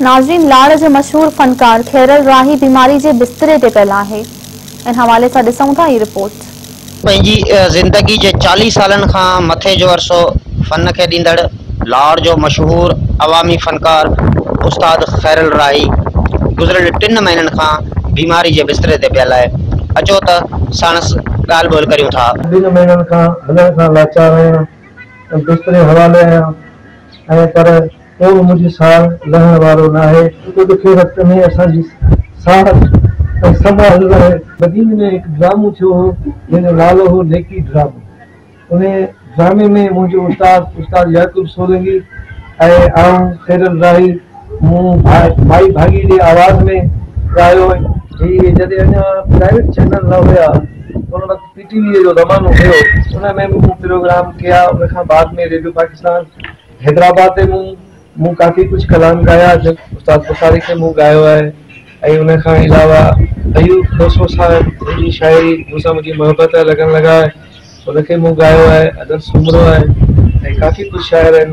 नाज़रीन, लाड़ जो मशहूर फनकार खैरल राही बीमारी के बिस्तरे ते पियल है। इन हवाले से ॾिसूं था ये रिपोर्ट। पंहिंजी ज़िंदगी जे 40 सालन खां मथे जो अरसो फ़न खे ॾींदड़ लाहौर जो मशहूर अवामी फनकार उस्ताद खैरल राही गुज़िरियल 3 महीननि खां बीमारी जे बिस्तरे ते पियल आहे। अचो त साणस ॻाल्हि ॿोल करियूं था। 3 महीननि खां हलण खां लाचार आहियां, बिस्तरे हवाले आहियां, पर को मुंहिंजी साह लहण वारो न आहे। ॾुखे वक़्त में असांजी साह संभाल लाइ मदीने में हिकु ड्रामो थियो हो जंहिंजो नालो हो नेकी ड्रामो। उन ड्रामे में मुंहिंजो उस्ताद याकूब सोलंगी ऐं आऊं खैरल राही मूं भाई भागी जे आवाज़ में ॻायो। ही जॾहिं अञा प्राइवेट चैनल न हुया, उन वक़्तु PTV जो ज़मानो हुयो, उन में मूं प्रोग्राम कया। उन खां बाद में रेडियो पाकिस्तान हैदराबाद ते मूं काफ़ी कुछ कलाम गाया जो उस्ताद बुखारी के मूं गायो है। ऐं उन खां अलावा अयूब खोसो साहब जी शायरी मूंसां मुंहिंजी मोहबत लगन लगा है, उनके मूं गायो है। अदर सुमरो है ऐं काफ़ी कुछ शायर आहिनि।